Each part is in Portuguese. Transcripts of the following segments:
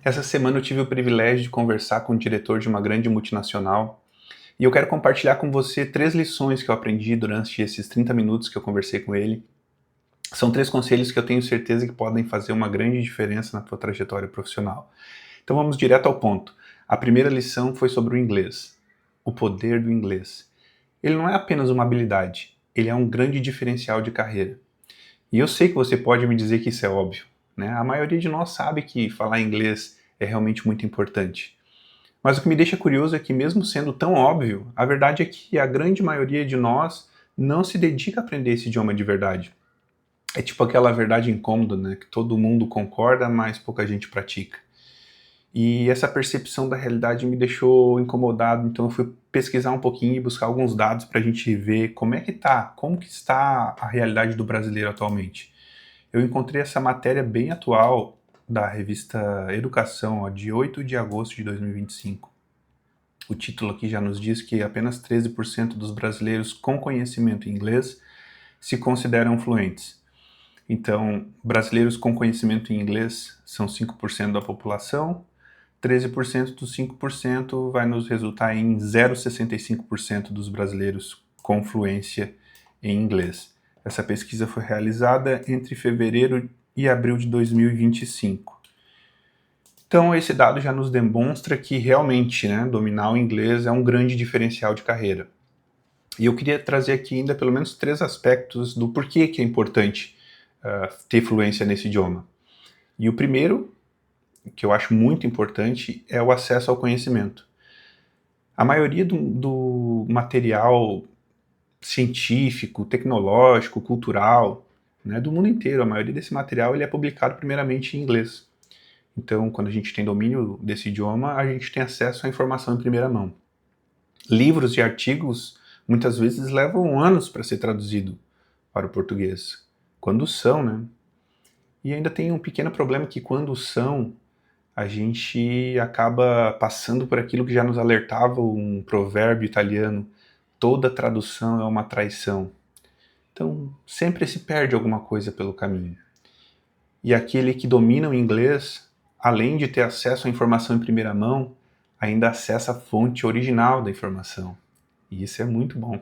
Essa semana eu tive o privilégio de conversar com o diretor de uma grande multinacional e eu quero compartilhar com você 3 lições que eu aprendi durante esses 30 minutos que eu conversei com ele. São 3 conselhos que eu tenho certeza que podem fazer uma grande diferença na tua trajetória profissional. Então vamos direto ao ponto. A primeira lição foi sobre o inglês, o poder do inglês. Ele não é apenas uma habilidade, ele é um grande diferencial de carreira. E eu sei que você pode me dizer que isso é óbvio, né? A maioria de nós sabe que falar inglês é realmente muito importante. Mas o que me deixa curioso é que, mesmo sendo tão óbvio, a verdade é que a grande maioria de nós não se dedica a aprender esse idioma de verdade. É tipo aquela verdade incômoda, né? Que todo mundo concorda, mas pouca gente pratica. E essa percepção da realidade me deixou incomodado, então eu fui pesquisar um pouquinho e buscar alguns dados para a gente ver como que está a realidade do brasileiro atualmente. Eu encontrei essa matéria bem atual da revista Educação, ó, de 8 de agosto de 2025. O título aqui já nos diz que apenas 13% dos brasileiros com conhecimento em inglês se consideram fluentes. Então, brasileiros com conhecimento em inglês são 5% da população, 13% dos 5% vai nos resultar em 0,65% dos brasileiros com fluência em inglês. Essa pesquisa foi realizada entre fevereiro e abril de 2025. Então, esse dado já nos demonstra que realmente, né, dominar o inglês é um grande diferencial de carreira. E eu queria trazer aqui ainda pelo menos 3 aspectos do porquê que é importante ter fluência nesse idioma. E o primeiro, que eu acho muito importante, é o acesso ao conhecimento. A maioria do material científico, tecnológico, cultural, né, do mundo inteiro, a maioria desse material ele é publicado primeiramente em inglês. Então, quando a gente tem domínio desse idioma, a gente tem acesso à informação em primeira mão. Livros e artigos muitas vezes levam anos para ser traduzido para o português, quando são, né? E ainda tem um pequeno problema que quando são, a gente acaba passando por aquilo que já nos alertava um provérbio italiano: toda tradução é uma traição. Então, sempre se perde alguma coisa pelo caminho. E aquele que domina o inglês, além de ter acesso à informação em primeira mão, ainda acessa a fonte original da informação. E isso é muito bom.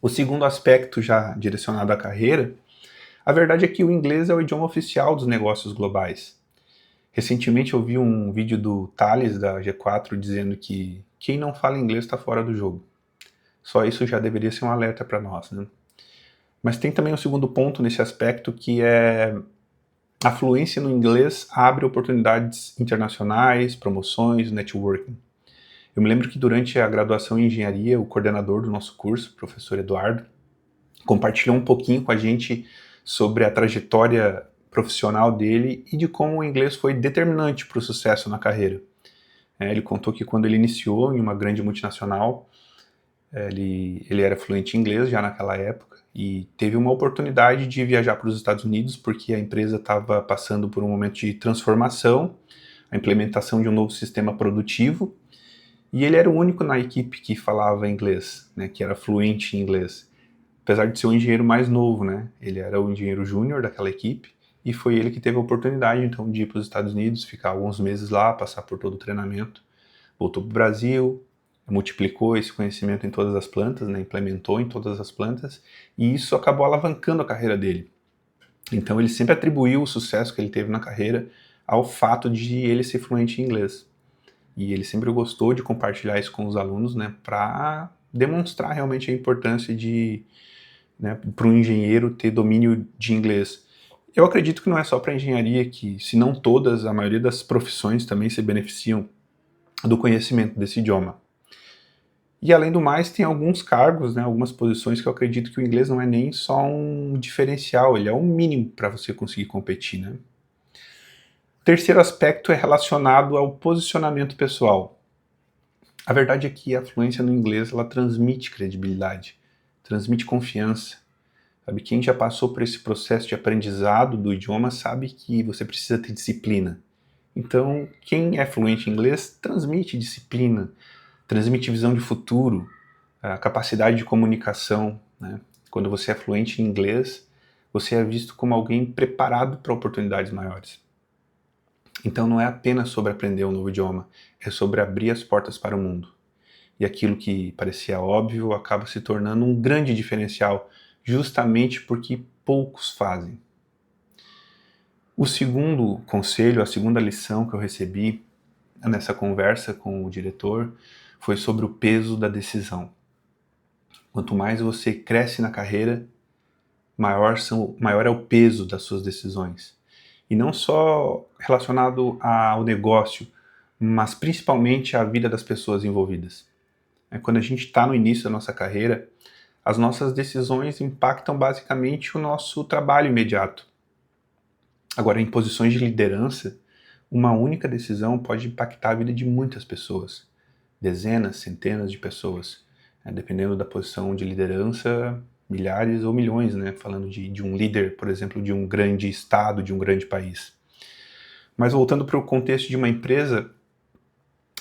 O segundo aspecto, já direcionado à carreira, a verdade é que o inglês é o idioma oficial dos negócios globais. Recentemente eu vi um vídeo do Thales, da G4, dizendo que quem não fala inglês está fora do jogo. Só isso já deveria ser um alerta para nós, né? Mas tem também um segundo ponto nesse aspecto, que é a fluência no inglês abre oportunidades internacionais, promoções, networking. Eu me lembro que durante a graduação em engenharia, o coordenador do nosso curso, o professor Eduardo, compartilhou um pouquinho com a gente sobre a trajetória profissional dele e de como o inglês foi determinante para o sucesso na carreira. Ele contou que quando ele iniciou em uma grande multinacional, ele era fluente em inglês já naquela época e teve uma oportunidade de viajar para os Estados Unidos porque a empresa estava passando por um momento de transformação, a implementação de um novo sistema produtivo, e ele era o único na equipe que falava inglês, né, que era fluente em inglês. Apesar de ser o engenheiro mais novo, né, ele era o engenheiro júnior daquela equipe e foi ele que teve a oportunidade então de ir para os Estados Unidos, ficar alguns meses lá, passar por todo o treinamento, voltou para o Brasil, multiplicou esse conhecimento em todas as plantas, né, implementou em todas as plantas, e isso acabou alavancando a carreira dele. Então ele sempre atribuiu o sucesso que ele teve na carreira ao fato de ele ser fluente em inglês. E ele sempre gostou de compartilhar isso com os alunos, né, para demonstrar realmente a importância de, né, para um engenheiro ter domínio de inglês. Eu acredito que não é só para a engenharia que, se não todas, a maioria das profissões também se beneficiam do conhecimento desse idioma. E além do mais, tem alguns cargos, né, algumas posições que eu acredito que o inglês não é nem só um diferencial, ele é um mínimo para você conseguir competir, né? O terceiro aspecto é relacionado ao posicionamento pessoal. A verdade é que a fluência no inglês ela transmite credibilidade, transmite confiança. Sabe, quem já passou por esse processo de aprendizado do idioma sabe que você precisa ter disciplina. Então, quem é fluente em inglês transmite disciplina, transmite visão de futuro, a capacidade de comunicação, né? Quando você é fluente em inglês, você é visto como alguém preparado para oportunidades maiores. Então não é apenas sobre aprender um novo idioma, é sobre abrir as portas para o mundo. E aquilo que parecia óbvio acaba se tornando um grande diferencial, justamente porque poucos fazem. O segundo conselho, a segunda lição que eu recebi nessa conversa com o diretor foi sobre o peso da decisão. Quanto mais você cresce na carreira, maior é o peso das suas decisões. E não só relacionado ao negócio, mas principalmente à vida das pessoas envolvidas. Quando a gente está no início da nossa carreira, as nossas decisões impactam basicamente o nosso trabalho imediato. Agora, em posições de liderança, uma única decisão pode impactar a vida de muitas pessoas, dezenas, centenas de pessoas. Dependendo da posição de liderança, milhares ou milhões, né? Falando de um líder, por exemplo, de um grande estado, de um grande país. Mas voltando para o contexto de uma empresa,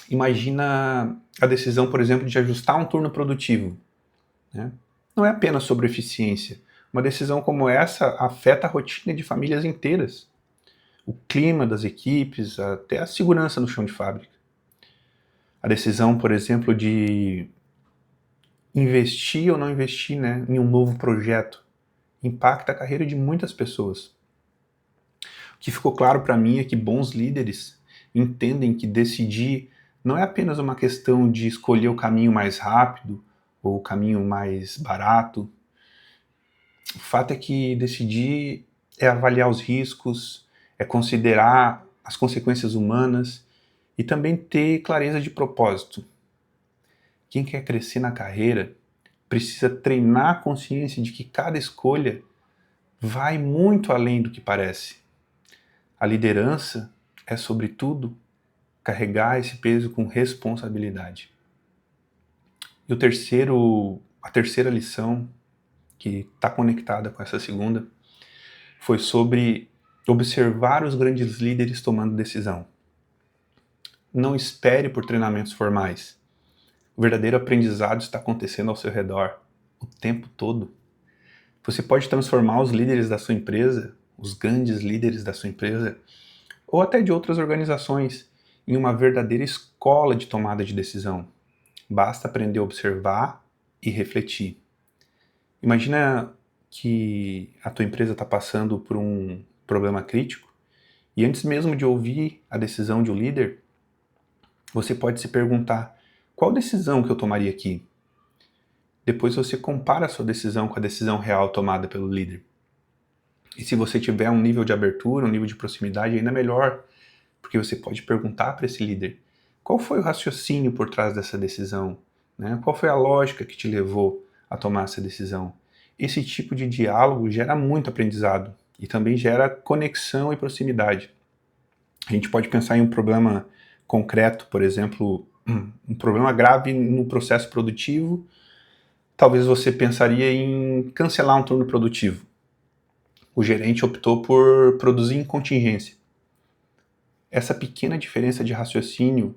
imagina a decisão, por exemplo, de ajustar um turno produtivo. Né? Não é apenas sobre eficiência. Uma decisão como essa afeta a rotina de famílias inteiras, o clima das equipes, até a segurança no chão de fábrica. A decisão, por exemplo, de investir ou não investir, né, em um novo projeto impacta a carreira de muitas pessoas. O que ficou claro para mim é que bons líderes entendem que decidir não é apenas uma questão de escolher o caminho mais rápido ou o caminho mais barato. O fato é que decidir é avaliar os riscos, é considerar as consequências humanas e também ter clareza de propósito. Quem quer crescer na carreira precisa treinar a consciência de que cada escolha vai muito além do que parece. A liderança é, sobretudo, carregar esse peso com responsabilidade. E a terceira lição, que está conectada com essa segunda, foi sobre observar os grandes líderes tomando decisão. Não espere por treinamentos formais. O verdadeiro aprendizado está acontecendo ao seu redor, o tempo todo. Você pode transformar os líderes da sua empresa, os grandes líderes da sua empresa, ou até de outras organizações, em uma verdadeira escola de tomada de decisão. Basta aprender a observar e refletir. Imagina que a tua empresa está passando por um problema crítico e antes mesmo de ouvir a decisão de um líder, você pode se perguntar: qual decisão que eu tomaria aqui? Depois você compara a sua decisão com a decisão real tomada pelo líder. E se você tiver um nível de abertura, um nível de proximidade, ainda melhor, porque você pode perguntar para esse líder: qual foi o raciocínio por trás dessa decisão? Né? Qual foi a lógica que te levou a tomar essa decisão? Esse tipo de diálogo gera muito aprendizado e também gera conexão e proximidade. A gente pode pensar em um problema concreto, por exemplo, um problema grave no processo produtivo. Talvez você pensaria em cancelar um turno produtivo. O gerente optou por produzir em contingência. Essa pequena diferença de raciocínio,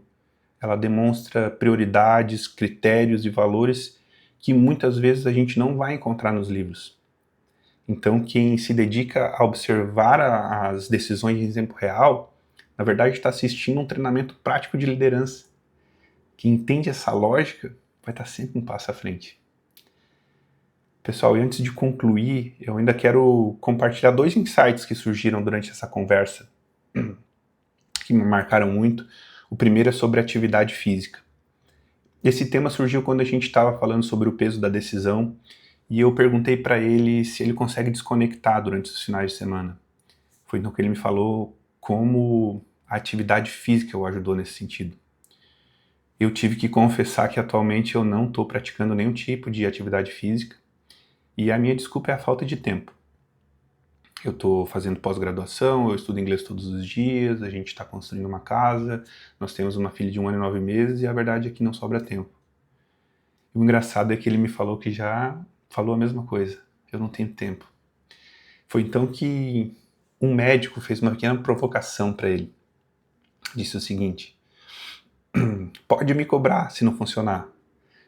ela demonstra prioridades, critérios e valores que muitas vezes a gente não vai encontrar nos livros. Então, quem se dedica a observar as decisões em tempo real, na verdade está assistindo um treinamento prático de liderança. Quem entende essa lógica vai estar sempre um passo à frente. Pessoal, e antes de concluir, eu ainda quero compartilhar 2 insights que surgiram durante essa conversa, que me marcaram muito. O primeiro é sobre atividade física. Esse tema surgiu quando a gente estava falando sobre o peso da decisão e eu perguntei para ele se ele consegue desconectar durante os finais de semana. Foi então que ele me falou como a atividade física o ajudou nesse sentido. Eu tive que confessar que atualmente eu não estou praticando nenhum tipo de atividade física e a minha desculpa é a falta de tempo. Eu estou fazendo pós-graduação, eu estudo inglês todos os dias, a gente está construindo uma casa, nós temos uma filha de 1 ano e 9 meses e a verdade é que não sobra tempo. E o engraçado é que ele me falou que já falou a mesma coisa, eu não tenho tempo. Foi então que um médico fez uma pequena provocação para ele. Disse o seguinte: pode me cobrar se não funcionar.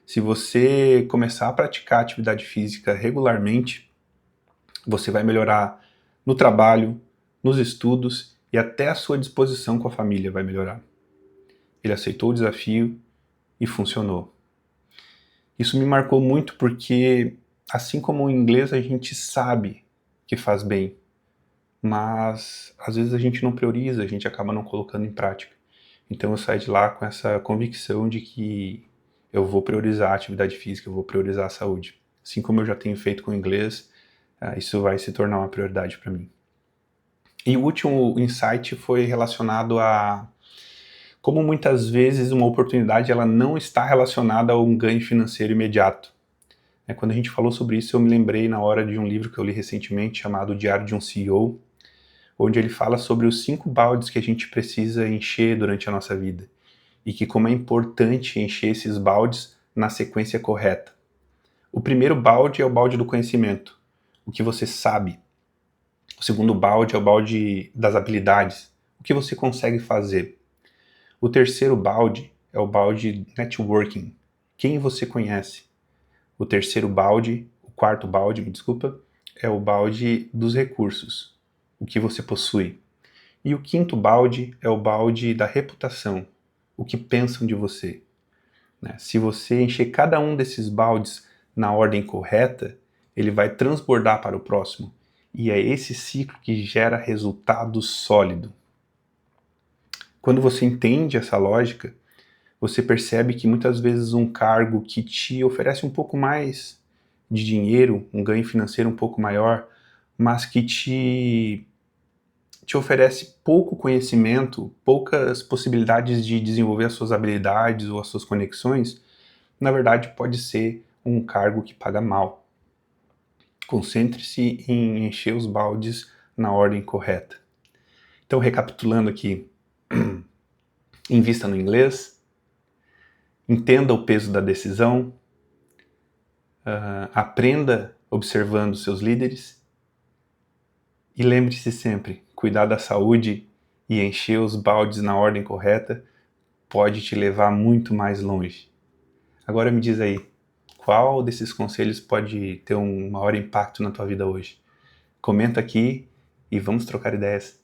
Se você começar a praticar atividade física regularmente, você vai melhorar no trabalho, nos estudos e até a sua disposição com a família vai melhorar. Ele aceitou o desafio e funcionou. Isso me marcou muito porque, assim como o inglês, a gente sabe que faz bem, mas às vezes a gente não prioriza, a gente acaba não colocando em prática. Então eu saí de lá com essa convicção de que eu vou priorizar a atividade física, eu vou priorizar a saúde. Assim como eu já tenho feito com o inglês, isso vai se tornar uma prioridade para mim. E o último insight foi relacionado a como muitas vezes uma oportunidade ela não está relacionada a um ganho financeiro imediato. Quando a gente falou sobre isso, eu me lembrei na hora de um livro que eu li recentemente chamado Diário de um CEO, onde ele fala sobre os 5 baldes que a gente precisa encher durante a nossa vida e que como é importante encher esses baldes na sequência correta. O primeiro balde é o balde do conhecimento, o que você sabe. O segundo balde é o balde das habilidades, o que você consegue fazer. O terceiro balde é o balde networking, quem você conhece. O terceiro balde, o quarto balde, me desculpa, é o balde dos recursos, o que você possui. E o quinto balde é o balde da reputação, o que pensam de você. Se você encher cada um desses baldes na ordem correta, ele vai transbordar para o próximo. E é esse ciclo que gera resultado sólido. Quando você entende essa lógica, você percebe que muitas vezes um cargo que te oferece um pouco mais de dinheiro, um ganho financeiro um pouco maior, mas que te oferece pouco conhecimento, poucas possibilidades de desenvolver as suas habilidades ou as suas conexões, na verdade pode ser um cargo que paga mal. Concentre-se em encher os baldes na ordem correta. Então, recapitulando aqui, invista no inglês, entenda o peso da decisão, aprenda observando seus líderes e lembre-se sempre, cuidar da saúde e encher os baldes na ordem correta pode te levar muito mais longe. Agora me diz aí, qual desses conselhos pode ter um maior impacto na tua vida hoje? Comenta aqui e vamos trocar ideias.